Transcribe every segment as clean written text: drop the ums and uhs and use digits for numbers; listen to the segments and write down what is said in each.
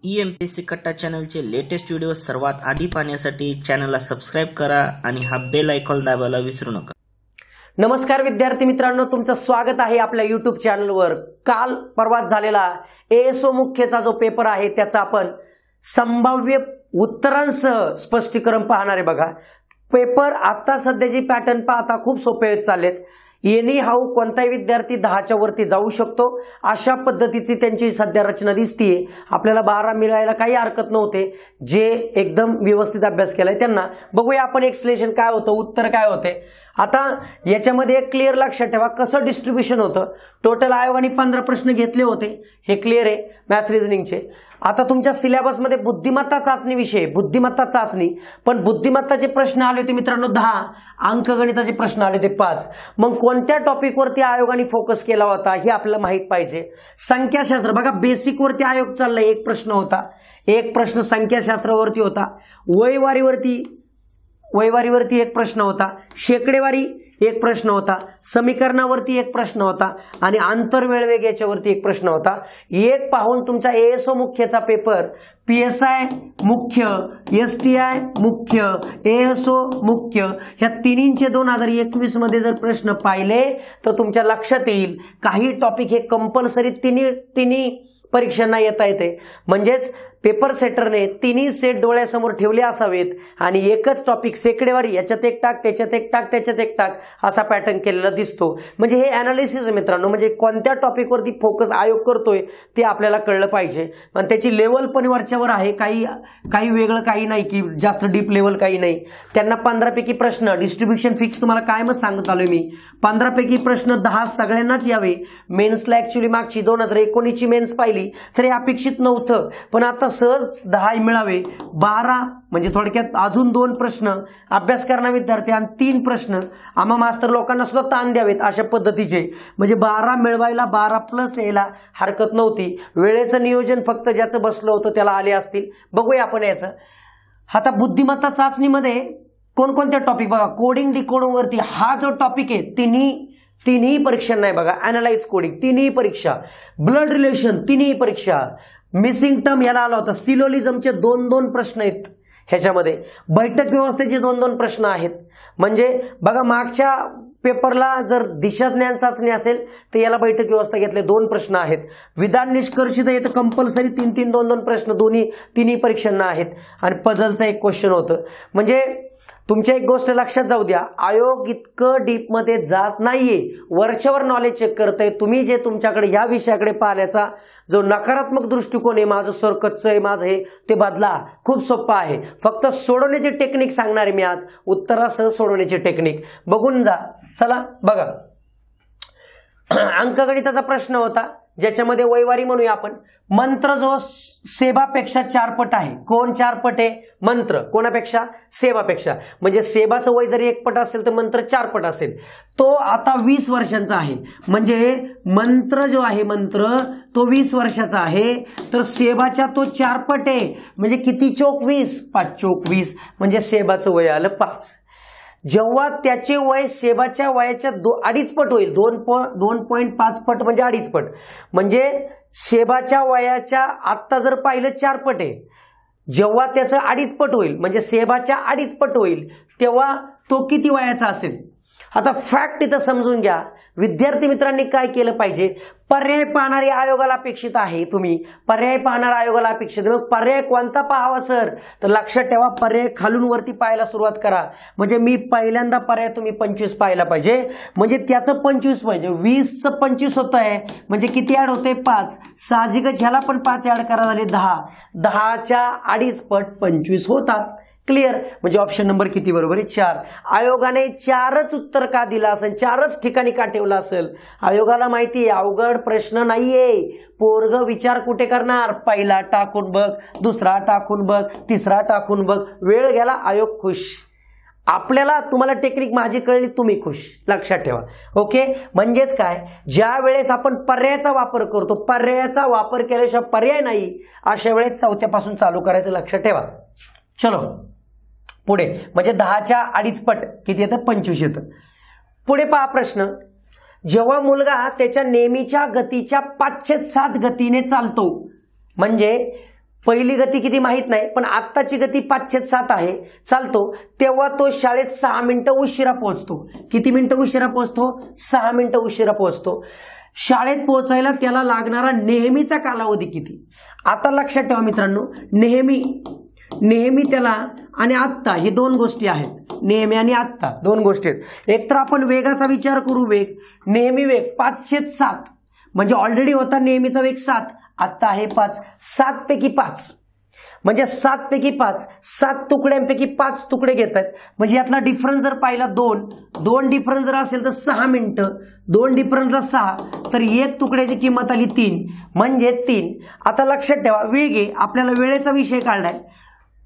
EMPSC कट्टा चॅनलचे latest video सर्वात आधी पाहण्यासाठी चॅनलला सबस्क्राइब करा आणि हा बेल आयकॉन दाबायला विसरू नका। नमस्कार विद्यार्थी मित्रांनो, तुमचं स्वागत आहे आपल्या YouTube चॅनलवर। काल परवाच झालेला ASO मुख्यचा जो पेपर आहे त्याचा आपण संभाव्य उत्तरांसह स्पष्टीकरण पाहणार आहे। बघा, पेपर आता सध्याची पॅटर्न पाहता खूप सोपे होत चाललेत। एनी हाऊ कोणताही विद्यार्थी 10च्या वरती जाऊ शकतो अशा पद्धतीची त्यांची सध्या रचना दिसतीये। आपल्याला 12 मिळायला काही हरकत नव्हते जे एकदम व्यवस्थित अभ्यास केलाय त्यांना। बघूया आपण एक्सप्लेनेशन काय होतं, उत्तर काय होते। आता याच्यामध्ये एक क्लिअर लक्षात ठेवा कसं डिस्ट्रीब्युशन होतं। टोटल आयोगाने 15 प्रश्न घेतले होते, हे क्लिअर आहे मॅथ्स रिझनिंगचे। आता तुमच्या सिलेबस मध्ये बुद्धिमत्ता चाचणी विषय, बुद्धिमत्ता चाचणी, पण बुद्धिमत्ताचे प्रश्न आले होते मित्रांनो 10, अंकगणिताचे प्रश्न आले होते 5। मग कोणत्या टॉपिक वरती आयोगाने फोकस केला होता हे आपल्याला माहित पाहिजे। संख्याशास्त्र बघा, बेसिक वरती आयोग चाललाय, एक प्रश्न होता, एक प्रश्न संख्याशास्त्रावरती होता। वयवारीवरती एक प्रश्न होता, शेकडेवारी एक प्रश्न होता, समीकरणावरती एक प्रश्न होता आणि आंतरवेळवेग याच्यावरती एक प्रश्न होता। एक पाहून तुमचा ASO मुख्यचा पेपर PSI मुख्य, STI मुख्य, ASO मुख्य ह्या तिन्हींचे 2021 मध्ये जर प्रश्न पाहिले तर तुमच्या लक्षात येईल काही टॉपिक हे कंपल्सरी तिन्ही परीक्षांना येता येते। म्हणजेच पेपर सेटरने तिन्ही सेट डोळ्यासमोर ठेवले असावेत आणि एकच टॉपिक शेकडेवारी याच्यात एक टाक, त्याच्यात एक टाक, त्याच्यात एक टाक असा पॅटर्न केलेला दिसतो। म्हणजे हे ॲनालिसिस आहे मित्रांनो, म्हणजे कोणत्या टॉपिकवरती फोकस आयोग करतोय ते आपल्याला कळलं पाहिजे। पण त्याची लेवल पण वरच्यावर आहे, काही वेगळं काही नाही की जास्त डीप लेवल काही नाही। त्यांना 15 पैकी प्रश्न डिस्ट्रीब्युशन फिक्स तुम्हाला काय मग सांगत आलोय मी, 15 पैकी प्रश्न 10 सगळ्यांनाच यावे। मेन्सला ऍक्च्युअली मागची 2019 ची मेन्स पाहिली तर हे अपेक्षित नव्हतं, पण आता सहज 10 मिळावे। 12 म्हणजे थोडक्यात अजून 2 प्रश्न अभ्यास करणारे विद्यार्थी आणि 3 प्रश्न आम्हा मास्तर लोकांना सुद्धा ताण द्यावेत अशा पद्धतीचे, म्हणजे 12 मिळवायला 12 प्लस यायला हरकत नव्हती। वेळेचं नियोजन फक्त ज्याचं बसलं होतं त्याला आले असतील। बघूया आपण याचं। आता बुद्धिमत्ता चाचणीमध्ये कोणकोणते टॉपिक बघा, कोडिंग डिकोडिंग वरती हा जो टॉपिक आहे तिन्ही परीक्षा नाही बघा, अॅनालाइज कोडिंग तिन्ही परीक्षा, ब्लड रिलेशन तिन्ही परीक्षा, मिसिंग टर्म याला आला होता, सिलोलिझमचे 2 प्रश्न आहेत ह्याच्यामध्ये, बैठक व्यवस्थेचे 2 प्रश्न आहेत। म्हणजे बघा मागच्या पेपरला जर दिशाज्ञान चाचणी असेल तर याला बैठक व्यवस्था घेतले 2 प्रश्न आहेत। विधान निष्कर्षित येतं कंपल्सरी 3 2 प्रश्न तिन्ही परीक्षांना आहेत आणि पझलचा एक क्वेश्चन होतं। म्हणजे तुमच्या एक गोष्ट लक्षात जाऊ द्या, आयोग इतकं डीप मध्ये जात नाहीये, वरच्यावर नॉलेज चेक करतय। तुम्ही जे तुमच्याकडे या विषयाकडे पाहण्याचा जो नकारात्मक दृष्टिकोन आहे, माझं सर कच्चं आहे, माझं हे ते बदला, खूप सोपं आहे। फक्त सोडवण्याची टेक्निक सांगणार आहे मी आज, उत्तरासह सोडवण्याची टेक्निक बघून जा। चला बघा, अंकगणिताचा प्रश्न होता ज्याच्यामध्ये वयवारी म्हणूया आपण। मंत्र जो सेबापेक्षा 4 पट आहे, कोण 4 पट आहे? मंत्र कोणापेक्षा? सेबापेक्षा। म्हणजे सेबाचं वय जरी 1 पट असेल तर मंत्र 4 पट असेल। तो आता 20 वर्षांचा आहे, म्हणजे मंत्र जो आहे मंत्र तो 20 वर्षाचा आहे, तर सेबाच्या तो 4 पट आहे। म्हणजे किती चोक 20, 5 चोक 20, म्हणजे सेबाचं वय आलं 5। जेव्हा त्याचे वय सेबाच्या वयाच्या 2.5 पट होईल, 2.5 पट म्हणजे 2.5 पट, म्हणजे सेबाच्या वयाच्या आत्ता जर पाहिलं 4 पट आहे, जेव्हा त्याचं 2.5 पट होईल म्हणजे सेबाच्या 2.5 पट होईल तेव्हा तो किती वयाचा असेल? आता फॅक्ट इथं समजून घ्या, विद्यार्थी मित्रांनी काय केलं पाहिजे, पर्याय पाहणारे आयोगाला अपेक्षित आहे। तुम्ही पर्याय पाहणारा आयोगाला अपेक्षित, मग पर्याय कोणता पाहावा सर? तर लक्षात ठेवा, पर्याय खालून वरती पाहायला सुरुवात करा। म्हणजे मी पहिल्यांदा पर्याय तुम्ही 25 पाहायला पाहिजे, म्हणजे त्याचं 25 म्हणजे 20चं 25 होत आहे, म्हणजे किती ऍड होते? 5। साहजिकच ह्याला पण 5 ऍड करा झाले 10, 10च्या 2.5 पट 25 होतात। क्लिअर? म्हणजे ऑप्शन नंबर किती बरोबर आहे? 4। आयोगाने 4च उत्तर का दिला असेल, 4च ठिकाणी का ठेवलं असेल? आयोगाला माहिती आहे अवघड प्रश्न नाहीये, पोरग विचार कुठे करणार? पहिला टाकून बघ, दुसरा टाकून बघ, तिसरा टाकून बघ, वेळ गेला आयोग खुश। आपल्याला तुम्हाला टेक्निक माझी कळली, तुम्ही खुश, लक्षात ठेवा। ओके, म्हणजेच काय, ज्या वेळेस आपण पर्यायाचा वापर करतो, पर्यायाचा वापर केल्याशिवाय पर्याय नाही, अशा वेळेस 4थ्यापासून चालू करायचं, लक्षात ठेवा। चलो पुढे, म्हणजे 10च्या 2.5 पट किती येतं? 25 येतं। पुढे पहा प्रश्न, जेव्हा मुलगा त्याच्या नेहमीच्या गतीच्या 5/7 गतीने चालतो, म्हणजे पहिली गती किती माहित नाही, पण आत्ताची गती 5/7 आहे, चालतो, तेव्हा तो शाळेत 6 मिनिटं उशिरा पोहोचतो. किती मिनिटं उशिरा पोहोचतो? 6 मिनिटं उशिरा पोहोचतो. शाळेत पोहोचायला त्याला लागणारा नेहमीचा कालावधी किती? आता लक्षात ठेवा मित्रांनो, नेहमी त्याला आणि आत्ता हे दोन गोष्टी आहेत. नेहमी आणि आत्ता दोन गोष्टी आहेत. एकतर आपण वेगाचा विचार करू, नेहमी वेग 5/7 म्हणजे ऑलरेडी होता नेहमीचा वेग 7, आत्ता आहे 5. 7 पैकी 5 म्हणजे 7 पैकी 5, 7 तुकड्यांपैकी 5 तुकडे घेत आहेत. म्हणजे यातला डिफरन्स जर पाहिला 2 डिफरन्स जर असेल तर 6 मिनिटं, 2 डिफरन्सला 6, तर एक तुकड्याची किंमत आली 3 म्हणजे 3. आता लक्षात ठेवा, वेग आहे, आपल्याला वेळेचा विषय काढलाय.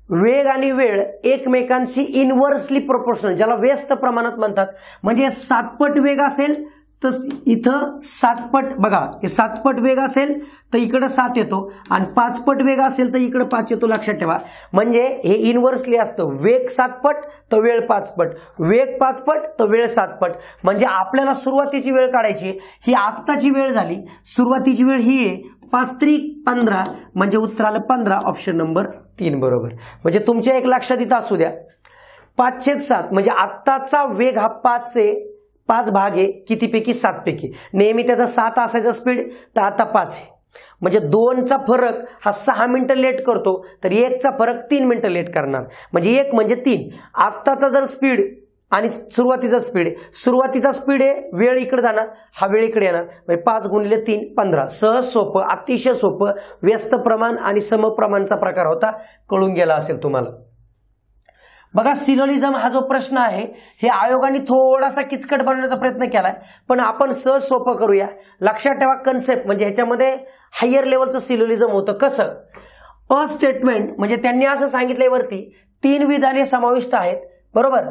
वेग आणि वेळ एकमेकांशी इनव्हर्सली प्रोपोर्शनल, ज्याला व्यस्त प्रमाणात म्हणतात. म्हणजे 7 पट वेग असेल तर इथं 7 पट, बघा हे 7 पट वेग असेल तर इकडे 7 येतो, आणि 5 पट वेग असेल तर इकडे 5 येतो. लक्षात ठेवा, म्हणजे हे इनव्हर्सली असतं. वेग 7 पट तर वेळ 5 पट, वेग 5 पट तर वेळ 7 पट. म्हणजे आपल्याला सुरुवातीची वेळ काढायची, ही आत्ताची वेळ झाली, सुरुवातीची वेळ ही आहे 5×3=15 म्हणजे उत्तर आलं 15, ऑप्शन नंबर 3 बरोबर. म्हणजे तुमच्या एक लक्षात इथं असू द्या, 5/7 म्हणजे आत्ताचा वेग हा 5 भाग आहे कितीपैकी? 7 पैकी. नेहमी त्याचा 7 असायचा स्पीड, तर आता 5 आहे. म्हणजे 2चा फरक हा 6 मिनिटं लेट करतो, तर 1चा फरक 3 मिनिटं लेट करणार. म्हणजे 1 म्हणजे 3. आत्ताचा जर स्पीड आणि सुरुवातीचा स्पीड आहे, वेळ इकडे जाणार, हा वेळ इकडे येणार, म्हणजे 5×3 15. सहज सोपं, अतिशय सोपं, व्यस्त प्रमाण आणि समप्रमाणचा प्रकार होता, कळून गेला असेल तुम्हाला. बघा, सिलोजिझम हा जो प्रश्न आहे, हे आयोगाने थोडासा किचकट बनवण्याचा प्रयत्न केलाय, पण आपण सहज सोपं करूया. लक्षात ठेवा कन्सेप्ट, म्हणजे ह्याच्यामध्ये हायर लेवलचं सिलोजिझम होतं. कसं? अ स्टेटमेंट म्हणजे त्यांनी असं सांगितलंय वरती 3 विधाने समाविष्ट आहेत, बरोबर.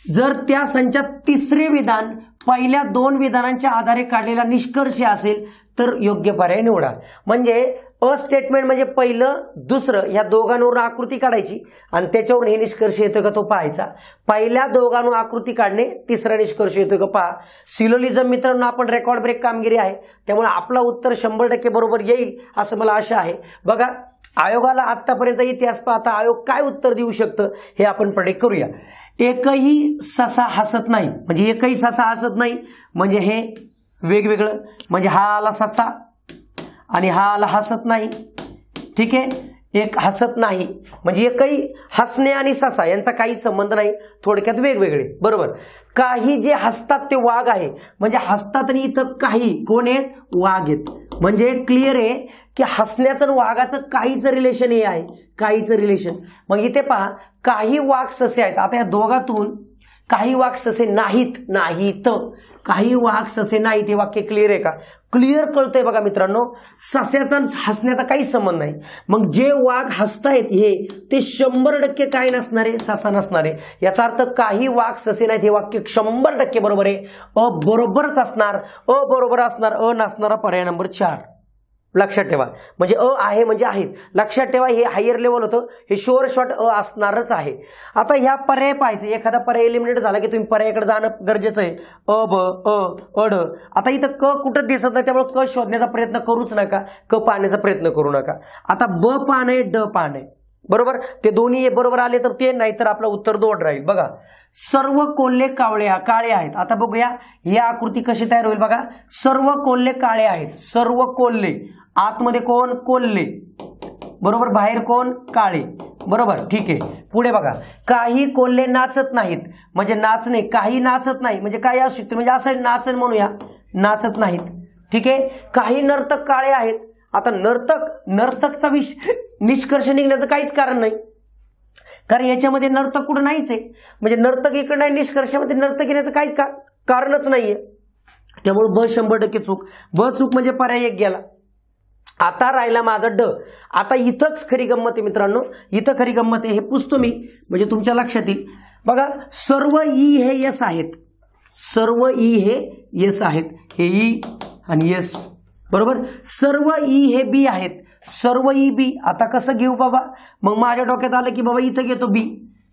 जर त्या संचात 3रे विधान पहिल्या 2 विधानांच्या आधारे काढलेला निष्कर्ष असेल तर योग्य पर्याय निवडा. म्हणजे अ स्टेटमेंट म्हणजे पहिलं दुसरं या दोघांवरून आकृती काढायची आणि त्याच्यावरून हे निष्कर्ष येतोय का तो पाहायचा. पहिल्या दोघांवरून आकृती काढणे, तिसरा निष्कर्ष येतोय का पहा. सिलोजिझम मित्रांनो आपण रेकॉर्ड ब्रेक कामगिरी आहे, त्यामुळे आपला उत्तर 100% बरोबर येईल असं मला आशा आहे. बघा, आयोगाला आतापर्यंतचा इतिहास पाहता आयोग काय उत्तर देऊ शकतं हे आपण प्रेडिक्ट करूया. एकही ससा हसत नाही, म्हणजे एकही ससा हसत नाही म्हणजे हे वेगवेगळं, म्हणजे हा आला ससा आणि हा आला हसत नाही. ठीक आहे, एक हसत नाही म्हणजे एकही हसणे आणि ससा यांचा काही संबंध नाही, थोडक्यात वेगवेगळे, बरोबर. काही जे हसतात ते वाघ आहे, म्हणजे हसतात आणि इथं काही कोण आहेत? वाघ आहेत. म्हणजे क्लिअर आहे की हसण्याचं आणि वाघाचं काहीच रिलेशन हे आहे, काहीच रिलेशन. मग इथे पहा, काही वाघ ससे आहेत. आता या दोघातून काही वाघ ससे नाहीत, काही वाघ ससे नाहीत, हे वाक्य क्लिअर आहे का? क्लिअर कळतंय बघा मित्रांनो, सस्याचा हसण्याचा काही संबंध नाही. मग जे वाघ हसतायत हे ते 100% काय नसणार आहे? ससा नसणार आहे. याचा अर्थ काही वाघ ससे नाहीत हे वाक्य 100% बरोबर आहे. अ बरोबरच असणार, अ बरोबर असणार, अ नसणारा पर्याय नंबर 4. लक्षात ठेवा, म्हणजे अ आहे म्हणजे आहेत. लक्षात ठेवा, हे हायर लेवल होतं, हे शुअर शॉट अ असणारच आहे. आता ह्या पर्याय पाहायचं, एखादा पर्याय एलिमिनेट झाला की तुम्ही पर्यायाकडे जाणं गरजेचं आहे. अ ब अ ड. आता इथं क कुठं दिसत नाही, त्यामुळे क शोधण्याचा प्रयत्न करूच नका, क पाहण्याचा प्रयत्न करू नका. आता ब पाहणे, ड पाहणे, बरोबर. ते दोन्ही बरोबर आले तर ते, नाही तर आपलं उत्तर 2 राहील. बघा, सर्व कोल्हे काळे आहेत. आता बघूया ही आकृती कशी तयार होईल. बघा, सर्व कोल्हे काळे आहेत, सर्व कोल्हे, आतमध्ये कोण? कोल्हे, बरोबर, बाहेर कोण? काळे, बरोबर. ठीक आहे, पुढे बघा, काही कोल्हे नाचत नाहीत म्हणजे नाचणे, काही नाचत नाही म्हणजे काय असू शकते, म्हणजे असं नाचन म्हणूया, नाचत नाहीत. ठीक आहे, काही नर्तक काळे आहेत. आता नर्तकचा निष्कर्ष निघण्याचं काहीच कारण नाही, कारण याच्यामध्ये नर्तक कुठं नाहीच आहे, म्हणजे नर्तक इकडे नाही, निष्कर्षामध्ये नर्तक येण्याचं काहीच कारणच नाहीये. त्यामुळे ब 100% चूक. ब चूक म्हणजे पर्याय 1 गेला. आता राहिला माझा ड. आता इथंच खरी गंमत आहे मित्रांनो, इथं खरी गंमत आहे, हे पुसतो मी म्हणजे तुमच्या लक्षात येईल. बघा, सर्व ई हे यस आहेत, सर्व ई हे यस आहेत, हे ई आणि यस, बरोबर. सर्व ई हे बी आहेत, सर्व ई बी. आता कसं घेऊ बाबा? मग माझ्या डोक्यात आलं की बाबा इथं घेतो बी,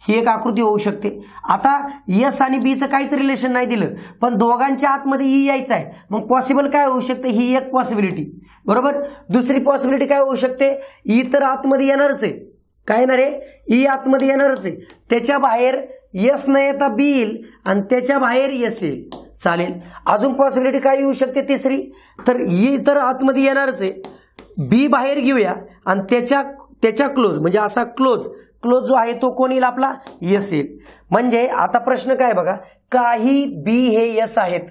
ही एक आकृती होऊ शकते. आता यस आणि बीचं काहीच रिलेशन नाही दिलं, पण दोघांच्या आतमध्ये ई यायचं आहे, मग पॉसिबल काय होऊ शकते, ही एक पॉसिबिलिटी. बरोबर. दुसरी पॉसिबिलिटी काय होऊ शकते, ई तर आतमध्ये येणारच आहे. काय येणार आहे, ई आतमध्ये येणारच आहे. त्याच्या बाहेर यस न येता बी येईल आणि त्याच्या बाहेर यस येईल. चालेल. अजून पॉसिबिलिटी काय येऊ शकते तिसरी, तर ई तर आतमध्ये येणारच आहे, बी बाहेर घेऊया आणि त्याच्या क्लोज म्हणजे असा क्लोज जो आहे तो कोण येईल आपला, यस येईल. म्हणजे आता प्रश्न काय बघा, काही बी हे यस आहेत,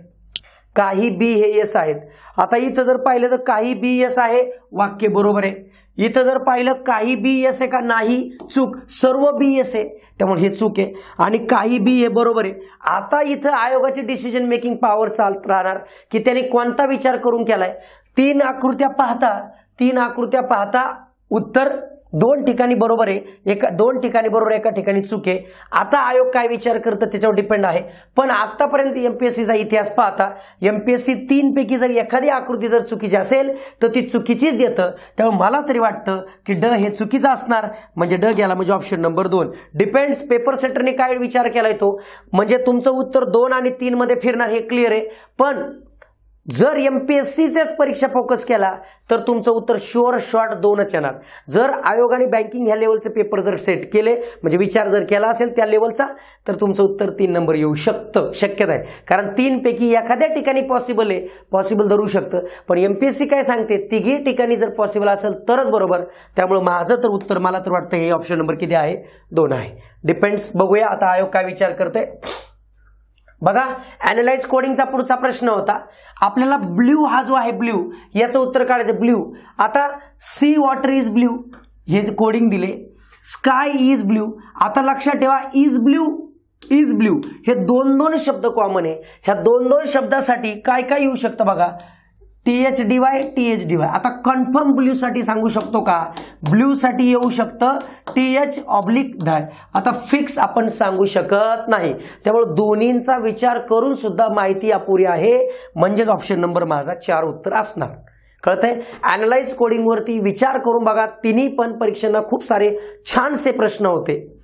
काही बी हे यस आहेत. आता इथं जर पाहिलं तर काही बी यस आहे, वाक्य बरोबर आहे. इथं जर पाहिलं काही बी यस आहे का, नाही, चूक. सर्व बी यस आहे, त्यामुळे हे चूक आहे. आणि काही बी हे बरोबर आहे. आता इथं आयोगाची डिसिजन मेकिंग पॉवर चालत राहणार की त्याने कोणता विचार करून केलाय. तीन आकृत्या पाहता उत्तर दोन ठिकाणी बरोबर आहे, दोन ठिकाणी बरोबर, एका ठिकाणी चूक आहे. आता आयोग काय विचार करतं त्याच्यावर डिपेंड आहे. पण आतापर्यंत एमपीएससीचा इतिहास पाहता एमपीएससी 3 पैकी जर एखादी आकृती जर चुकीची असेल तर ती चुकीचीच देतं. त्यामुळे मला तरी वाटतं की ड हे चुकीचं असणार, म्हणजे ड गेला, म्हणजे ऑप्शन नंबर 2. डिपेंड्स पेपर सेटरने काय विचार केलाय तो, म्हणजे तुमचं उत्तर 2 आणि 3 मध्ये फिरणार, हे क्लिअर आहे. पण जर एमपीएससीचेच परीक्षा फोकस केला तर तुमचं उत्तर शुअर शॉर्ट 2च येणार. जर आयोगाने बँकिंग ह्या लेवलचे पेपर जर सेट केले, म्हणजे विचार जर केला असेल त्या लेवलचा, तर तुमचं उत्तर 3 नंबर येऊ शकतं, शक्यता आहे. कारण 3 पैकी एखाद्या ठिकाणी पॉसिबल आहे, पॉसिबल धरू शकतं. पण एमपीएससी काय सांगते, तिघी ठिकाणी जर पॉसिबल असेल तरच बरोबर. त्यामुळे माझं तर उत्तर, मला तर वाटतं हे ऑप्शन नंबर किती आहे, 2 आहे. डिपेंड्स. बघूया आता आयोग काय विचार करते. बघा, अॅनालाइज कोडिंगचा पुढचा प्रश्न होता. आपल्याला ब्ल्यू हा जो आहे, ब्ल्यू याचं उत्तर काढायचं. ब्ल्यू, आता सी वॉटर इज ब्ल्यू हे कोडिंग दिले, स्काय इज ब्ल्यू. आता लक्षात ठेवा, इज ब्ल्यू हे 2 शब्द कॉमन आहे. ह्या 2 शब्दासाठी काय काय येऊ शकतं बघा, THDY. आता कन्फर्म ब्ल्यू साठी सांगू शकतो का, ब्ल्यू साठी येऊ शकतं TH/डाय. आता फिक्स आपण सांगू शकत नाही. त्यामुळे दोन्हींचा विचार करून सुद्धा माहिती अपुरी आहे, म्हणजेच ऑप्शन नंबर माझा 4 उत्तर असणार. कळतंय. अॅनालाइज कोडिंग वरती विचार करून बघा, तिन्ही पण परीक्षांना खूप सारे छानसे प्रश्न होते.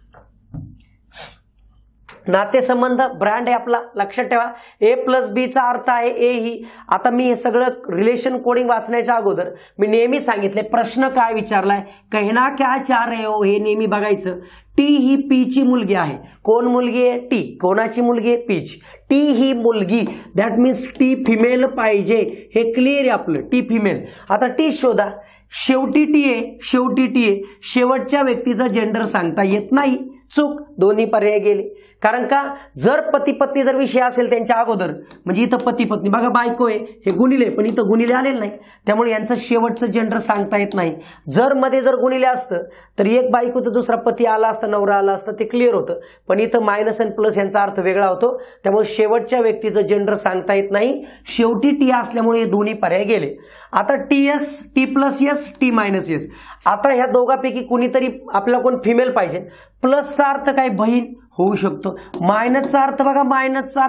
नातेसंबंध ब्रँड आहे आपला, लक्षात ठेवा. A+B चा अर्थ आहे ए ही. आता मी हे सगळं रिलेशन कोडिंग वाचण्याच्या अगोदर मी नेहमी सांगितले, प्रश्न काय विचारलाय, कहना क्या चाह रहे हो, हे नेहमी बघायचं. टी ही पी ची मुलगी आहे. कोण मुलगी आहे, टी. कोणाची मुलगी आहे, पीची. टी ही मुलगी, दॅट मीन्स टी फिमेल पाहिजे, हे क्लिअर आहे आपलं, टी फिमेल. आता टी शोधा. शेवटी टी आहे, शेवटच्या व्यक्तीचं जेंडर सांगता येत नाही, चूक. दोन्ही पर्याय गेले. कारण का, जर पती पत्नी जर विषय असेल त्यांच्या अगोदर, म्हणजे इथं पती पत्नी बघा, बायको आहे, हे गुणिले, पण इथं गुणिले आलेलं नाही, त्यामुळे यांचं शेवटचं जेंडर सांगता येत नाही. जर मध्ये जर गुणिले असतं तर एक बायको तर दुसरा पती आला असता, नवरा आला असता, ते क्लिअर होतं. पण इथं मायनस आणि प्लस यांचा अर्थ वेगळा होतो, त्यामुळे शेवटच्या व्यक्तीचं जेंडर सांगता येत नाही. शेवटी टी असल्यामुळे हे दोन्ही पर्याय गेले. आता TS, T+S, T-S. आता ह्या दोघांपैकी कुणीतरी आपल्याला कोण फिमेल पाहिजे. प्लसचा अर्थ काय, बहीण होऊ शकतो. मायनसचा अर्थ बघा, मायनसचा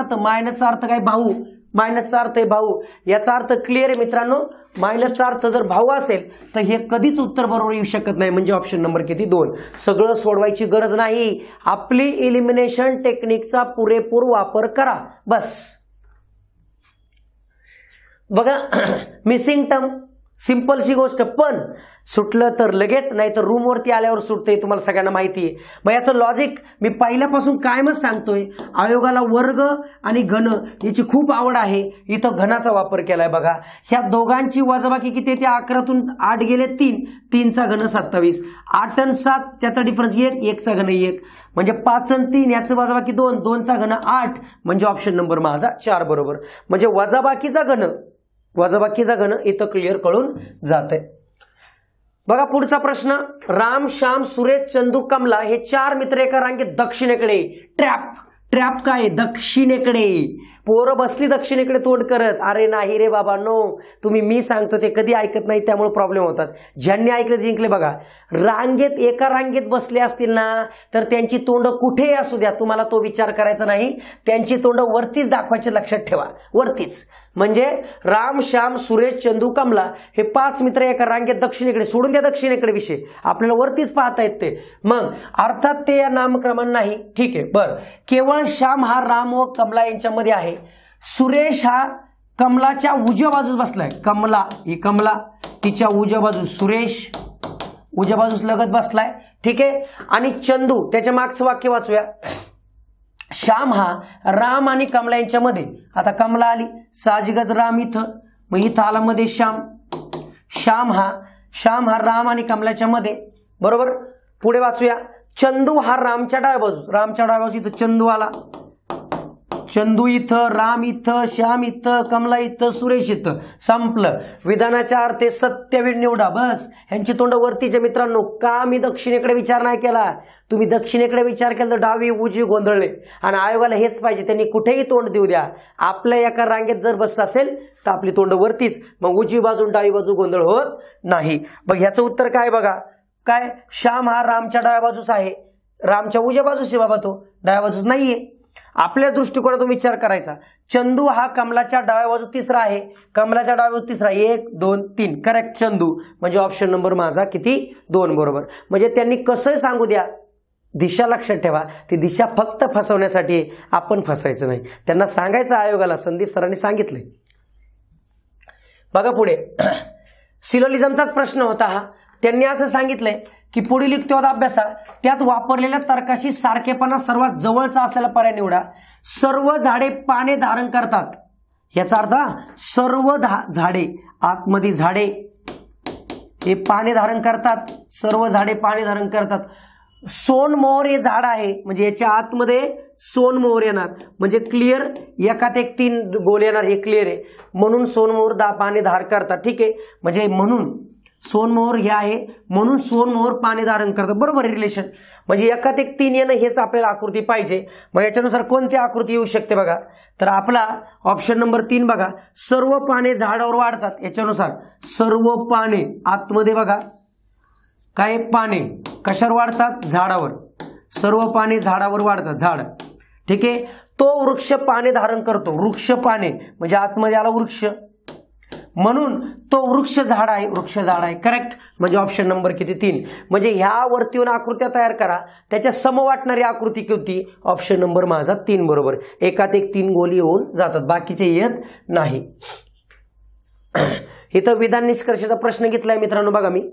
अर्थ काय, भाऊ. मायनसचा अर्थ आहे भाऊ. याचा अर्थ क्लिअर आहे मित्रांनो. मायनसचा अर्थ जर भाऊ असेल तर हे कधीच उत्तर बरोबर येऊ शकत नाही, म्हणजे ऑप्शन नंबर किती, 2. सगळं सोडवायची गरज नाही, आपली एलिमिनेशन टेक्निकचा पुरेपूर वापर करा, बस. बघा, मिसिंग टर्म सिंपलशी गोष्ट, पण सुटलं तर लगेच, नाही तर रूमवरती आल्यावर सुटतंय, तुम्हाला सगळ्यांना माहिती आहे. मग याचं लॉजिक मी पहिल्यापासून कायमच सांगतोय, आयोगाला वर्ग आणि घन याची खूप आवड आहे. इथं घनाचा वापर केलाय बघा. ह्या दोघांची वजाबाकी किती येते, 11तून 8 गेले 3, 3चा घन 27, 8 आणि 7 त्याचा डिफरन्स 1, 1चा घन 1, म्हणजे 5 आणि 3 याचं वजाबाकी 2, 2चा घन 8, म्हणजे ऑप्शन नंबर माझा 4 बरोबर. म्हणजे वजाबाकीचा घन इथं क्लिअर कळून जाते. बघा पुढचा प्रश्न, राम, श्याम, सुरेश, चंदू, कमला हे 4 मित्र एका रांगेत दक्षिणेकडे. ट्रॅप काय, दक्षिणेकडे. पोरं बसली दक्षिणेकडे तोंड करत, अरे नाही रे बाबा, नो, तुम्ही मी सांगतो ते कधी ऐकत नाही, त्यामुळे प्रॉब्लेम होतात. ज्यांनी ऐकलं जिंकले. बघा, रांगेत एका रांगेत बसले असतील ना, तर त्यांची तोंड कुठेही असू द्या, तुम्हाला तो विचार करायचा नाही, त्यांची तोंड वरतीच दाखवायची, लक्षात ठेवा, वरतीच. म्हणजे राम, श्याम, सुरेश, चंदू, कमला हे 5 मित्र एका रांगेत दक्षिणेकडे, सोडून द्या दक्षिणेकडे विषय, आपल्याला वरतीच पाहता येत ते, मग अर्थात ते या नामक्रमाने नाही, ठीक आहे. बर, केवळ श्याम हा राम व कमला यांच्यामध्ये आहे, सुरेश हा कमलाच्या उजव्या बाजूस बसलाय, कमला ही कमला, तिच्या उजव्या बाजूस सुरेश, उजव्या बाजूस लगत बसलाय, ठीक आहे. आणि चंदू, त्याच्या मागचं वाक्य वाचूया, श्याम हा राम आणि कमला यांच्यामध्ये, आता कमला आली साहजिकच राम इथं, मग इथं आला मध्ये श्याम, श्याम हा राम आणि कमलाच्या मध्ये, बरोबर. पुढे वाचूया, चंदू हा रामच्या डाव्या बाजूस, रामच्या डाव्या बाजूस इथं चंदू आला, चंदू इथं, राम इथं, श्याम इथं, कमला इथं, सुरेश इथं, संपलं. विधानाच्या अर्थे सत्य निवडा, बस. ह्यांची तोंड वरतीच्या मित्रांनो. का मी दक्षिणेकडे विचार नाही केला, तुम्ही दक्षिणेकडे विचार केला तर डावी उजवी गोंधळले, आणि आयोगाला हेच पाहिजे, त्यांनी कुठेही तोंड देऊ द्या, आपल्या एका रांगेत जर बसलं असेल तर आपली तोंड वरतीच, मग उजवी बाजू डावी बाजू गोंधळ होत नाही. मग ह्याचं उत्तर काय बघा, काय, श्याम हा रामच्या डाव्या बाजूस आहे, रामच्या उजव्या बाजूस आहे बाबा, तो डाव्या बाजूस नाहीये. आपल्या दृष्टिकोनातून विचार करायचा. चंदू हा कमलाच्या डाव्या बाजू तिसरा आहे, कमलाच्या डाव्या बाजू तिसरा, 1 2 3, करेक्ट चंदू, म्हणजे ऑप्शन नंबर माझा किती 2 बरोबर. म्हणजे त्यांनी कसं सांगू द्या, दिशा लक्षात ठेवा, ती दिशा फक्त फसवण्यासाठी, आपण फसायचं नाही. त्यांना सांगायचं आयोगाला, संदीप सरांनी सांगितलंय. बघा पुढे, सिलोलिझमचाच प्रश्न होता हा. त्यांनी असं सांगितलंय की पुढील युक्तिवाद अभ्यासा, त्यात वापरलेल्या तर्काशी सारखेपणा सर्वात जवळचा असलेला पर्याय निवडा. सर्व झाडे पाने धारण करतात, याचा अर्थ सर्व झाडे, आतमध्ये झाडे हे पाने धारण करतात, सर्व झाडे पाने धारण करतात. सोनमोहर हे झाड आहे, म्हणजे याच्या आतमध्ये सोनमोहर येणार, म्हणजे क्लिअर, एकात एक 3 गोल येणार, हे क्लिअर आहे, म्हणून सोनमोहर पाने धारण करतात, ठीक आहे. म्हणजे म्हणून सोनमोहर हे आहे, म्हणून सोनमोहर पाने धारण करतात, बरोबर रिलेशन. म्हणजे एकात एक 3 येणं हेच आपल्याला आकृती पाहिजे. मग याच्यानुसार कोणती आकृती येऊ शकते बघा, तर आपला ऑप्शन नंबर 3 बघा, सर्व पाने झाडावर वाढतात, याच्यानुसार सर्व पाने आतमध्ये बघा, काय पाने कशावर वाढतात, झाडावर, सर्व पाने झाडावर वाढतात, झाड, ठीक आहे. तो वृक्ष पाने धारण करतो, वृक्ष पाने म्हणजे आतमध्ये आला वृक्ष, म्हणून तो वृक्ष झाड आहे, करेक्ट. म्हणजे ऑप्शन नंबर किती 3. म्हणजे ह्या वरतीवर आकृत्या तयार करा, त्याच्या सम वाटणारी आकृती किती, ऑप्शन नंबर माझा 3 बरोबर. एकात एक 3 गोली होऊन जातात, बाकीचे येत नाही. इथं विधान निष्कर्षाचा प्रश्न घेतलाय मित्रांनो. बघा, मी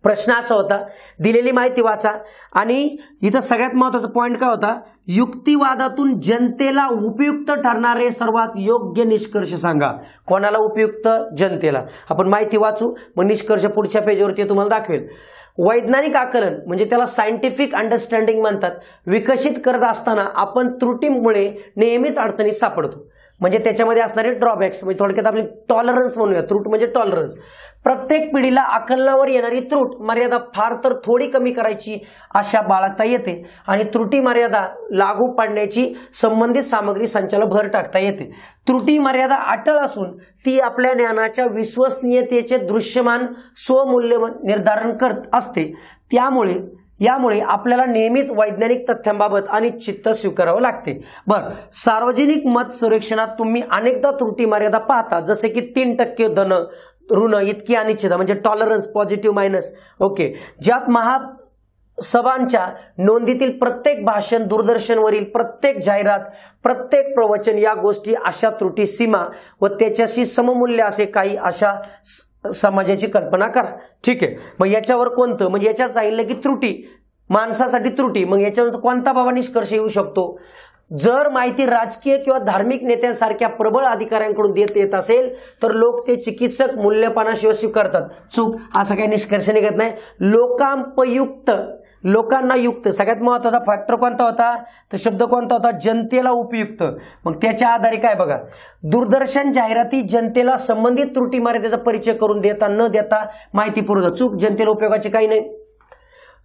प्रश्न असा होता, दिलेली माहिती वाचा, आणि इथं सगळ्यात महत्त्वाचा पॉइंट काय होता, युक्तिवादातून जनतेला उपयुक्त ठरणारे सर्वात योग्य निष्कर्ष सांगा. कोणाला उपयुक्त, जनतेला. आपण माहिती वाचू, मग निष्कर्ष पुढच्या पेजवरती तुम्हाला दाखवेल. वैज्ञानिक आकलन म्हणजे त्याला सायंटिफिक अंडरस्टँडिंग म्हणतात. विकसित करत असताना आपण त्रुटीमुळे नेहमीच अडचणीत सापडतो, म्हणजे त्याच्यामध्ये असणारे ड्रॉबॅक्स, म्हणजे थोडक्यात आपली टॉलरन्स म्हणूया, त्रुट म्हणजे टॉलरन्स. प्रत्येक पिढीला आकलनावर येणारी त्रुट मर्यादा फार तर थोडी कमी करायची आशा बाळगता येते, आणि त्रुटी मर्यादा लागू पाडण्याची संबंधित सामग्री संचाला भर टाकता येते. त्रुटी मर्यादा अटळ असून ती आपल्या ज्ञानाच्या विश्वसनीयतेचे दृश्यमान स्वमूल्य निर्धारण करत असते. यामुळे आपल्याला नेहमीच वैज्ञानिक तथ्यांबाबत अनिश्चित स्वीकारावं लागते. बरं, सार्वजनिक मत सर्वेक्षणात तुम्ही अनेकदा त्रुटी मर्यादा पाहता, जसे की 3% धन ऋण इतकी अनिश्चितता, म्हणजे टॉलरन्स, पॉझिटिव्ह मायनस, ओके. ज्यात महासभांच्या नोंदीतील प्रत्येक भाषण, दूरदर्शनवरील प्रत्येक जाहिरात, प्रत्येक प्रवचन या गोष्टी अशा त्रुटी सीमा व त्याच्याशी सममूल्य असे काही अशा समाजाची कल्पना करा, ठीक आहे. मग याच्यावर कोणतं, म्हणजे याच्यात सांगितलं की त्रुटी, माणसासाठी त्रुटी, मग याच्यावर कोणता बाबा निष्कर्ष येऊ शकतो, जर माहिती राजकीय किंवा धार्मिक नेत्यांसारख्या प्रबळ अधिकाऱ्यांकडून देत येत असेल तर लोक ते चिकित्सक मूल्यपानाशिवाय स्वीकारतात. चूक, असा काही निष्कर्ष निघत नाही. लोकांना युक्त, सगळ्यात महत्वाचा फॅक्टर कोणता होता, तर शब्द कोणता होता, जनतेला उपयुक्त. मग त्याच्या आधारे काय बघा, दूरदर्शन जाहिराती जनतेला संबंधित त्रुटी मर्यादेचा परिचय करून देता न देता माहिती पुरवतात. चूक, जनतेला उपयोगाची काही नाही.